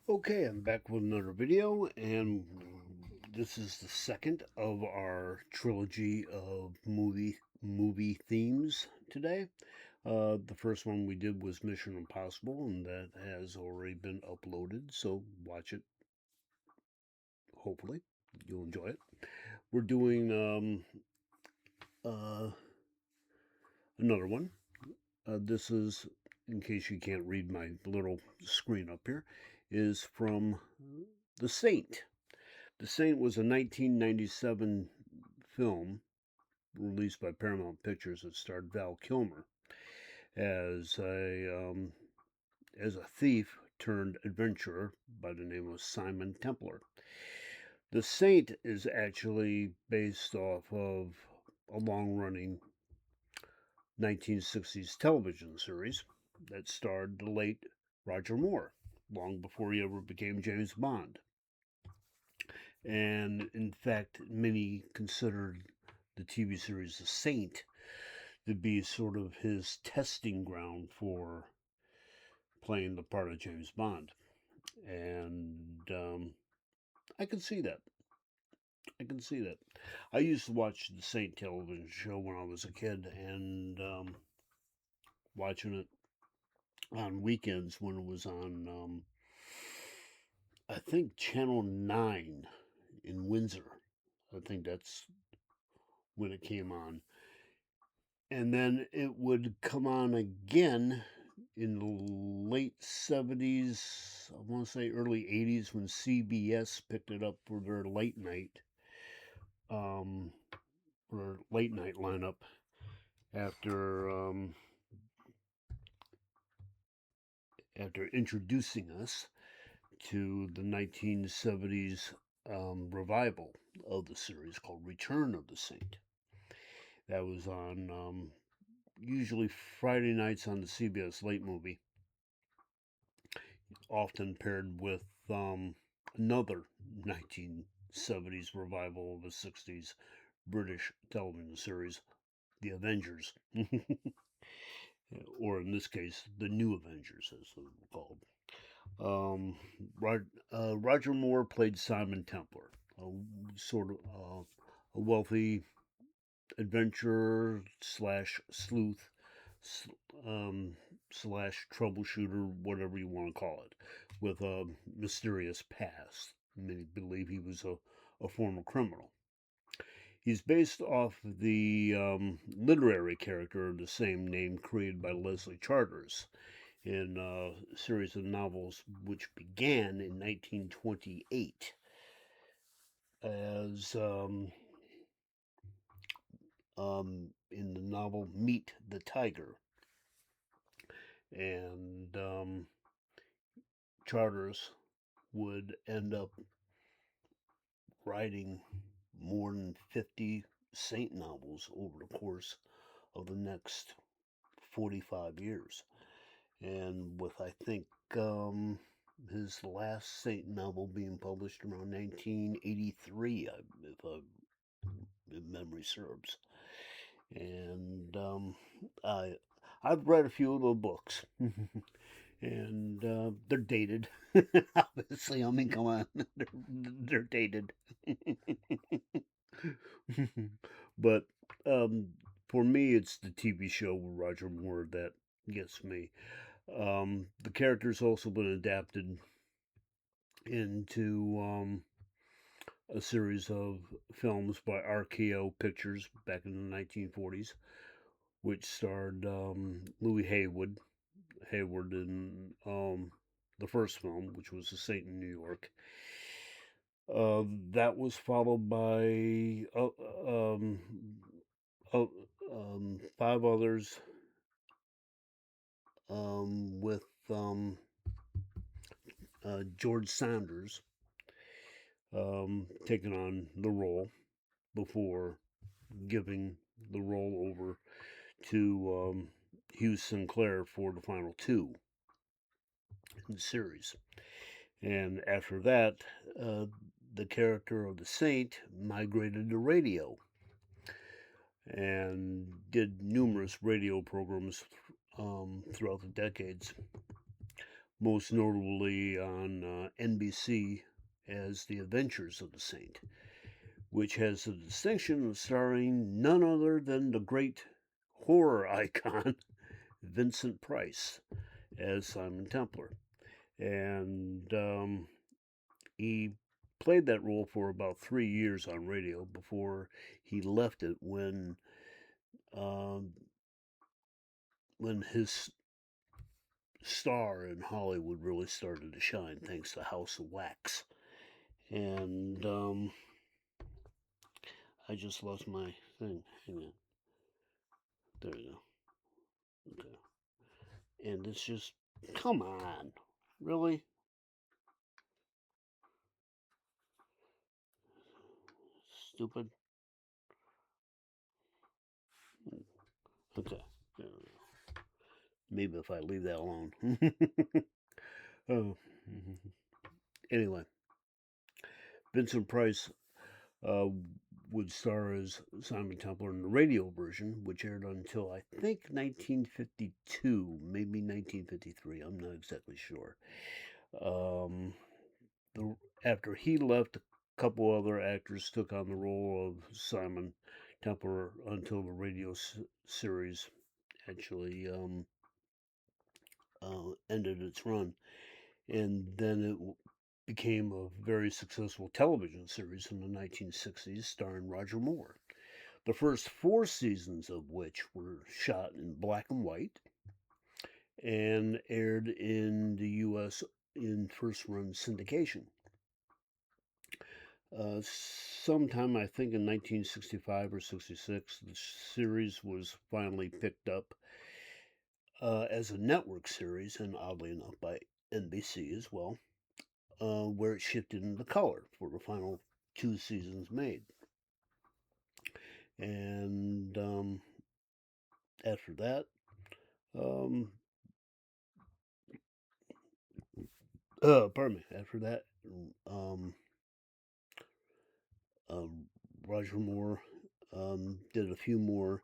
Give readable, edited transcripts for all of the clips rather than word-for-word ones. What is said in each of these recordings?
Okay, I'm back with another video, and this is the second of our trilogy of movie themes today. The first one we did was Mission Impossible, and that has already been uploaded, so watch it. Hopefully, you'll enjoy it. We're doing uh, another one. This is, in case you can't read my little screen up here, is from The Saint. The Saint was a 1997 film released by Paramount Pictures that starred Val Kilmer as a thief turned adventurer by the name of Simon Templar. The Saint is actually based off of a long-running 1960s television series that starred the late Roger Moore, long before he ever became James Bond. And in fact, many considered the TV series The Saint to be sort of his testing ground for playing the part of James Bond. And I can see that. I can see that. I used to watch the Saint television show when I was a kid, and watching it on weekends when it was on, I think, Channel 9 in Windsor. I think that's when it came on. And then it would come on again in the late 70s, I want to say early 80s, when CBS picked it up for their um, late night lineup after after introducing us to the 1970s revival of the series called Return of the Saint. That was on usually Friday nights on the CBS late movie, often paired with another 1970s revival of a 60s British television series, The Avengers, or in this case, The New Avengers, as they're called. Um, Roger Moore played Simon Templar, a sort of a wealthy adventurer slash sleuth um, slash troubleshooter, whatever you want to call it, with a mysterious past. Many believe he was a former criminal. He's based off the literary character of the same name created by Leslie Charters in a series of novels which began in 1928 as in the novel Meet the Tiger. And Charters would end up writing more than 50 Saint novels over the course of the next 45 years. And with, I think, his last Saint novel being published around 1983, if memory serves. And I've read a few of the books. And they're dated. Obviously, I mean, come on, they're dated. But um, for me, it's the TV show with Roger Moore that gets me. The character's also been adapted into a series of films by RKO Pictures back in the 1940s, which starred Louis Hayward in the first film, which was The Saint in New York. That was followed by uh, five others with George Sanders taking on the role before giving the role over to Hugh Sinclair for the final two in the series. And after that, uh, the character of the Saint migrated to radio and did numerous radio programs throughout the decades. most notably on NBC as The Adventures of the Saint, which has the distinction of starring none other than the great horror icon Vincent Price as Simon Templar. And he played that role for about 3 years on radio before he left it um, when his star in Hollywood really started to shine, thanks to House of Wax. And I just lost my thing. Hang on. There you go. Okay. And it's just, come on. Really? Stupid? Okay. Maybe if I leave that alone. Oh. Anyway, Vincent Price uh, would star as Simon Templar in the radio version, which aired until I think 1952, maybe 1953. I'm not exactly sure. Um, After he left, a couple other actors took on the role of Simon Templar until the radio series actually ended its run. And then it became a very successful television series in the 1960s starring Roger Moore. The first 4 seasons of which were shot in black and white and aired in the U.S. in first run syndication. Sometime, I think in 1965 or 66, the series was finally picked up as a network series, and oddly enough, by NBC as well, where it shifted into color for the final 2 seasons made. And after that, um, pardon me, after that, um, uh, Roger Moore did a few more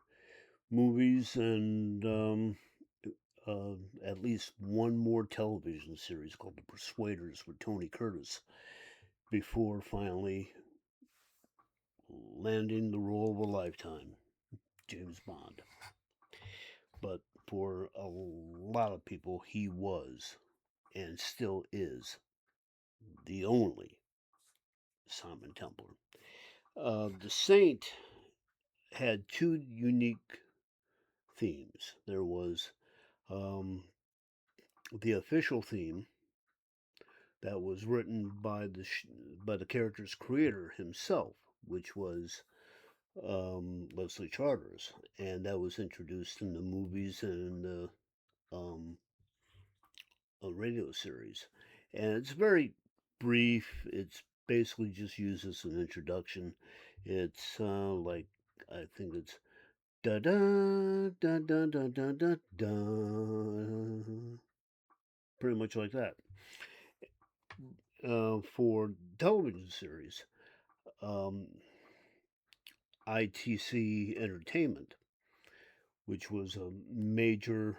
movies and at least one more television series called The Persuaders with Tony Curtis before finally landing the role of a lifetime, James Bond. But for a lot of people, he was and still is the only Simon Templar. The Saint had 2 unique themes. There was um, the official theme that was written by the character's creator himself, which was Leslie Charteris, and that was introduced in the movies and the um, a radio series. And it's very brief. It's basically just used as an introduction. It's like, I think it's da da da da da da da da, pretty much like that. For television series, um, ITC Entertainment, which was a major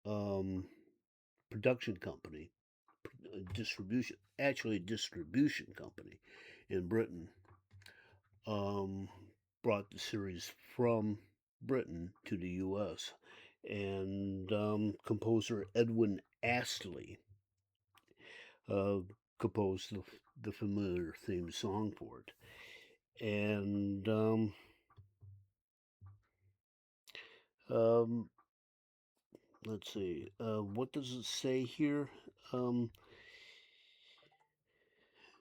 um, production company, distribution company in Britain, um, brought the series from Britain to the U.S. And composer Edwin Astley uh, composed the familiar theme song for it. And um, let's see, what does it say here? Um,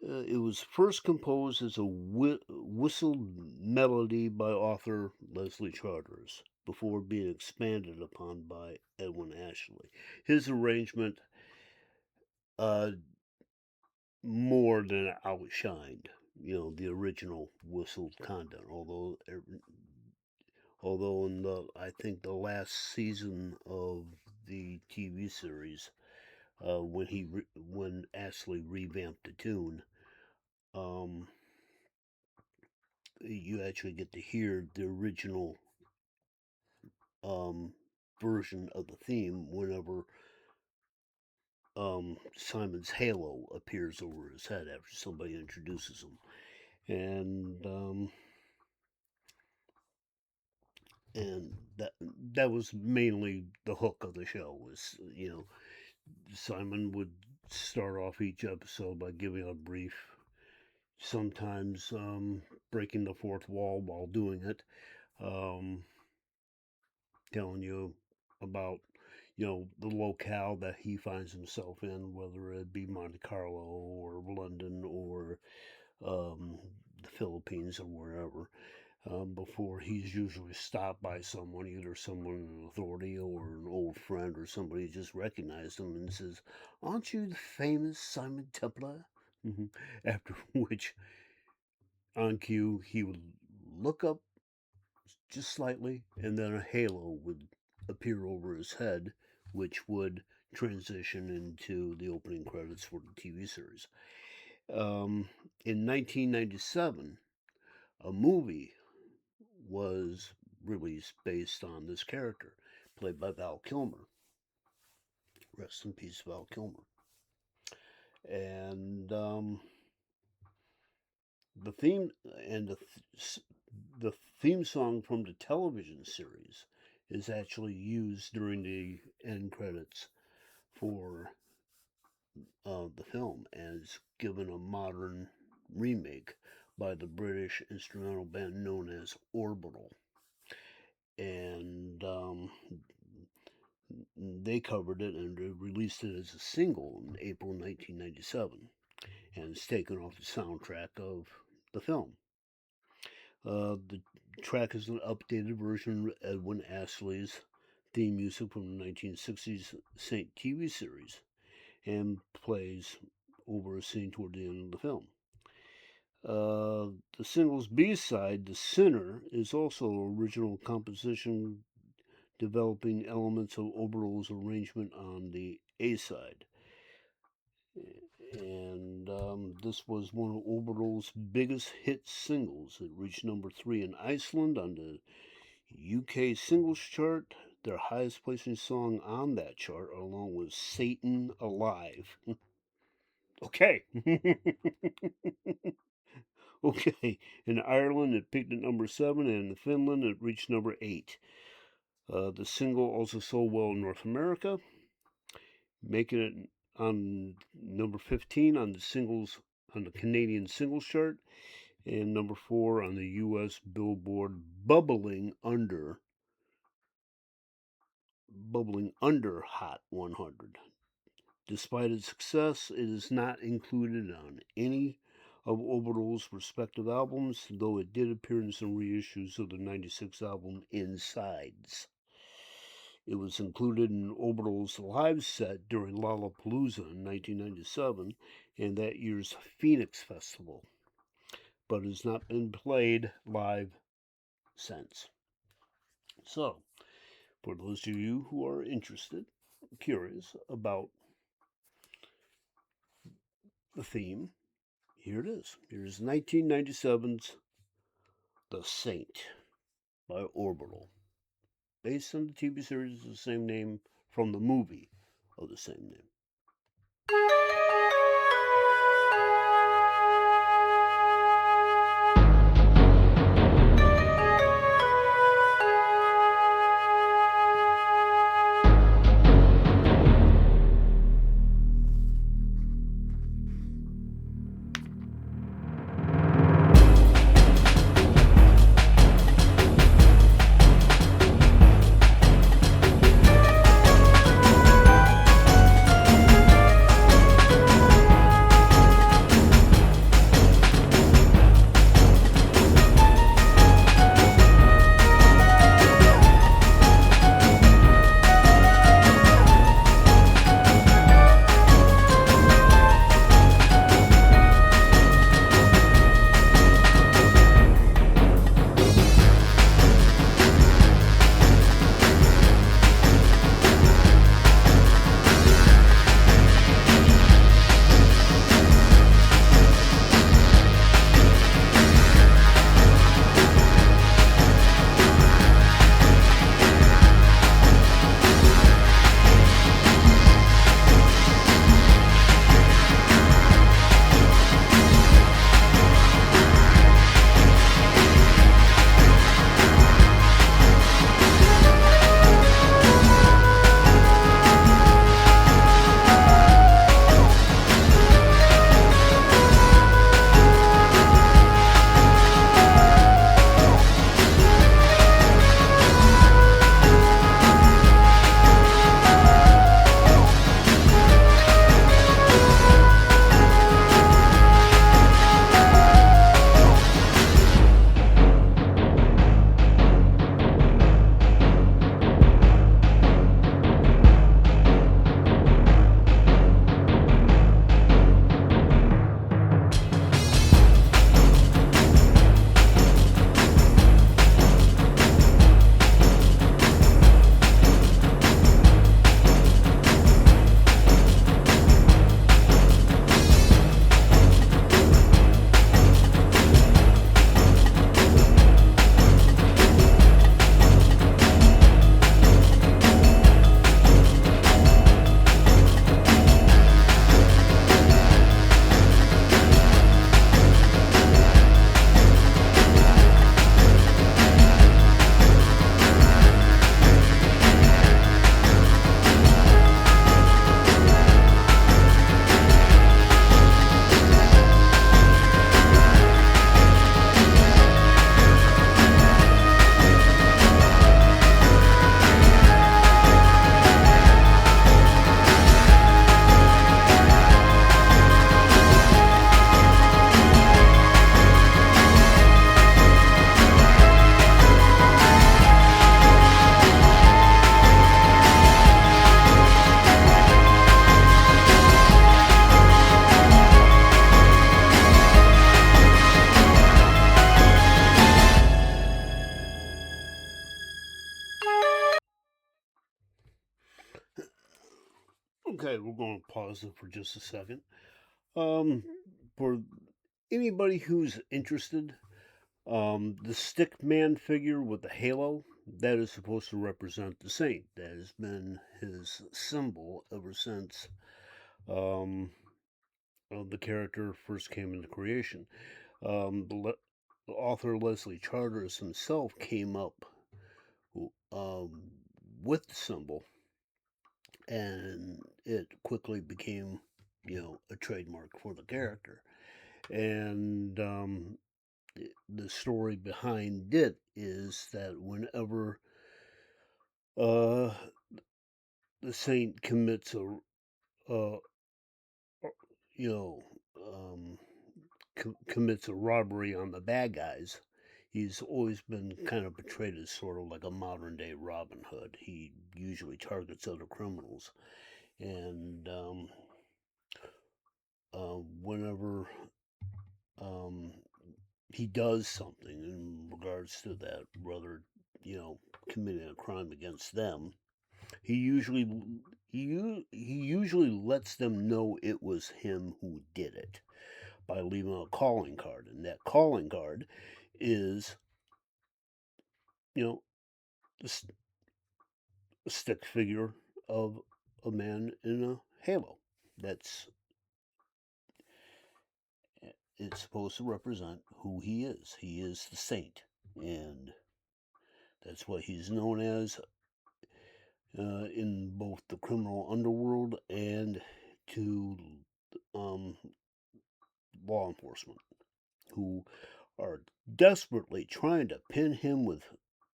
it was first composed as a whistled melody by author Leslie Charteris before being expanded upon by Edwin Ashley. His arrangement uh, more than outshined, the original whistled content. Although in the I think the last season of the TV series, when Ashley revamped the tune, um, you actually get to hear the original um, version of the theme whenever Simon's halo appears over his head after somebody introduces him, and and that was mainly the hook of the show. Was Simon would start off each episode by giving a brief, sometimes breaking the fourth wall while doing it, um, telling you about the locale that he finds himself in, whether it be Monte Carlo or London or the Philippines or wherever. Before he's usually stopped by someone, either someone in authority or an old friend or somebody who just recognized him and says, "Aren't you the famous Simon Templar?" After which, on cue, he would look up just slightly, and then a halo would appear over his head, which would transition into the opening credits for the TV series. In 1997, a movie was released based on this character, played by Val Kilmer. Rest in peace, Val Kilmer. And the theme and the theme song from the television series is actually used during the end credits for the film, and it's given a modern remake by the British instrumental band known as Orbital. And they covered it and released it as a single in April 1997, and it's taken off the soundtrack of the film. The track is an updated version of Edwin Astley's theme music from the 1960s Saint TV series, and plays over a scene toward the end of the film. The single's B-side, The Sinner, is also original composition developing elements of Orbital's arrangement on the A-side. And this was one of Orbital's biggest hit singles. It reached number 3 in Iceland on the UK singles chart, their highest placing song on that chart, along with Satan Alive. Okay. Okay. In Ireland, it peaked at number 7, and in Finland, it reached number 8. The single also sold well in North America, making it on number 15 on the Canadian singles chart, and number 4 on the U.S. Billboard, bubbling under Hot 100. Despite its success, it is not included on any of Orbital's respective albums, though it did appear in some reissues of the '96 album Insides. It was included in Orbital's live set during Lollapalooza in 1997 and that year's Phoenix Festival, but has not been played live since. So, for those of you who are interested, curious about the theme, here it is. Here's 1997's The Saint by Orbital, based on the TV series of the same name from the movie of the same name. Okay, we're going to pause it for just a second. Um, for anybody who's interested, the stick man figure with the halo, that is supposed to represent the saint. That has been his symbol ever since um, the character first came into creation. The author Leslie Charters himself came up um, with the symbol, and it quickly became, a trademark for the character. And the story behind it is that whenever uh, the saint commits uh, you know, um, commits a robbery on the bad guys, he's always been kind of portrayed as sort of like a modern day Robin Hood. He usually targets other criminals, and whenever um, he does something in regards to that, rather, you know, committing a crime against them, he usually he usually lets them know it was him who did it by leaving a calling card, and that calling card is, you know, a stick figure of a man in a halo. That's it's supposed to represent who he is. He is the saint, and that's what he's known as in both the criminal underworld and to um, law enforcement, who are desperately trying to pin him with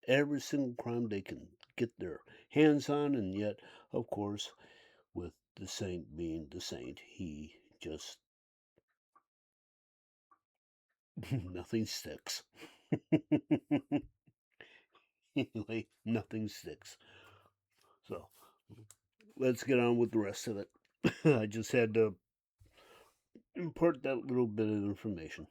every single crime they can get their hands on, and yet, of course, with the saint being the saint, he just nothing sticks. Anyway, nothing sticks. So let's get on with the rest of it. I just had to impart that little bit of information.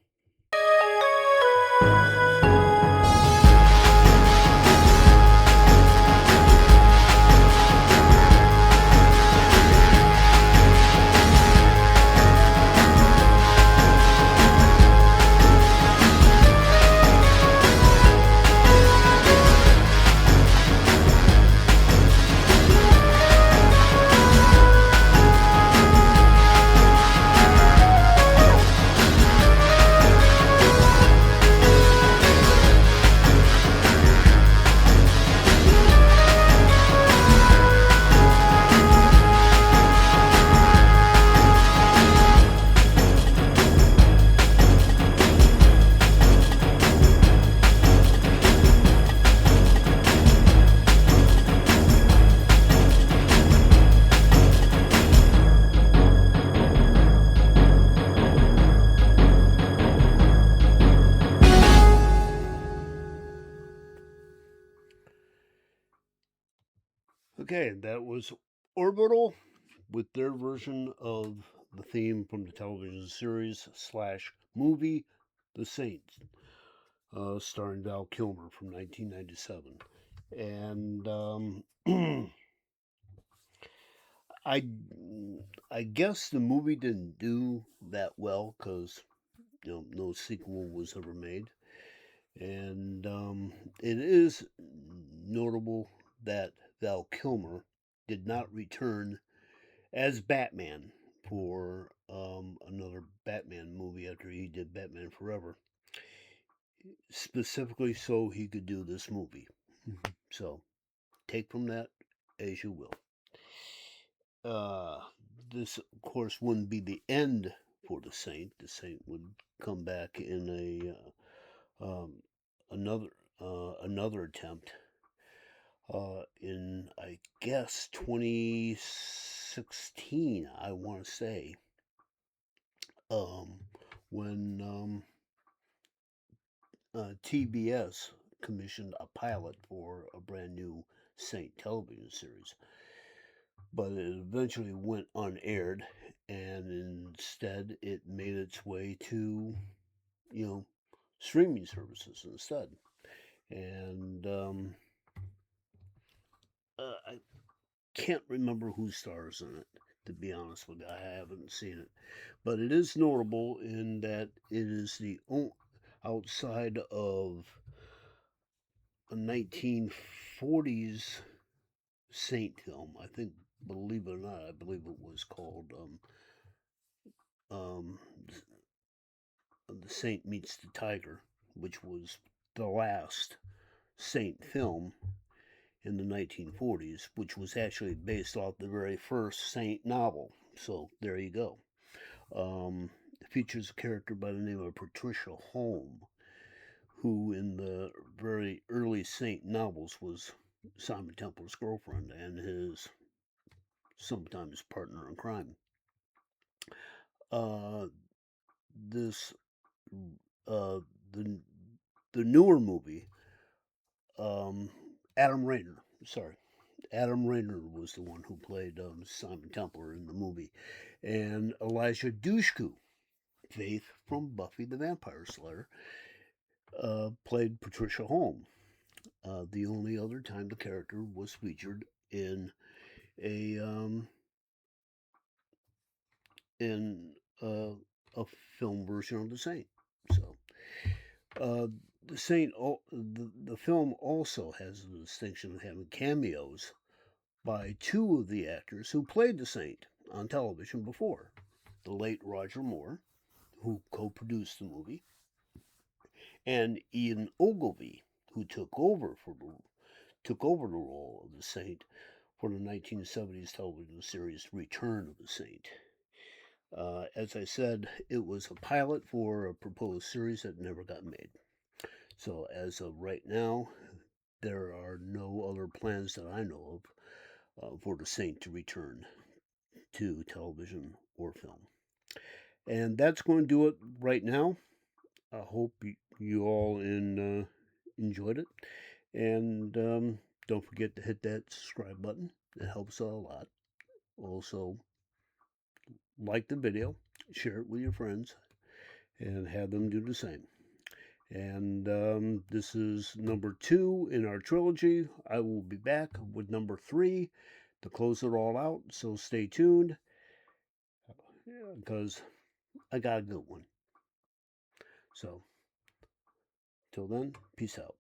Okay, that was Orbital with their version of the theme from the television series slash movie The Saints, starring Val Kilmer from 1997. And I I guess the movie didn't do that well because no sequel was ever made, and it is notable that Val Kilmer did not return as Batman for another Batman movie after he did Batman Forever, specifically so he could do this movie. So take from that as you will. Uh, this, of course, wouldn't be the end for the Saint. The Saint would come back in another another attempt in, I guess, 2016. I want to say, um, when TBS commissioned a pilot for a brand new Saint television series, but it eventually went unaired, and instead it made its way to, you know, streaming services instead. And I can't remember who stars in it. to be honest with you. I haven't seen it. But it is notable in that it is the outside of a 1940s Saint film. I think, believe it or not, I believe it was called um, The Saint Meets the Tiger, which was the last Saint film in the 1940s, which was actually based off the very first Saint novel. So there you go. It features a character by the name of Patricia Holm, who in the very early Saint novels was Simon Templar's girlfriend and his sometimes partner in crime. Uh, this uh, the the newer movie, um, Adam Rayner. Sorry, Adam Rayner was the one who played Simon Templar in the movie, and Elijah Dushku, Faith from Buffy the Vampire Slayer, played Patricia Holm. The only other time the character was featured in a in uh, a film version of the Saint. So uh, the Saint, the film also has the distinction of having cameos by two of the actors who played the Saint on television before: the late Roger Moore, who co-produced the movie, and Ian Ogilvy, who took over the role of the Saint for the 1970s television series Return of the Saint. As I said, it was a pilot for a proposed series that never got made. So, as of right now, there are no other plans that I know of for the Saint to return to television or film. And that's going to do it right now. I hope you all enjoyed it. And don't forget to hit that subscribe button. It helps a lot. Also, like the video, share it with your friends, and have them do the same. And this is number 2 in our trilogy. I will be back with number 3 to close it all out. So stay tuned because I got a good one. So, till then, peace out.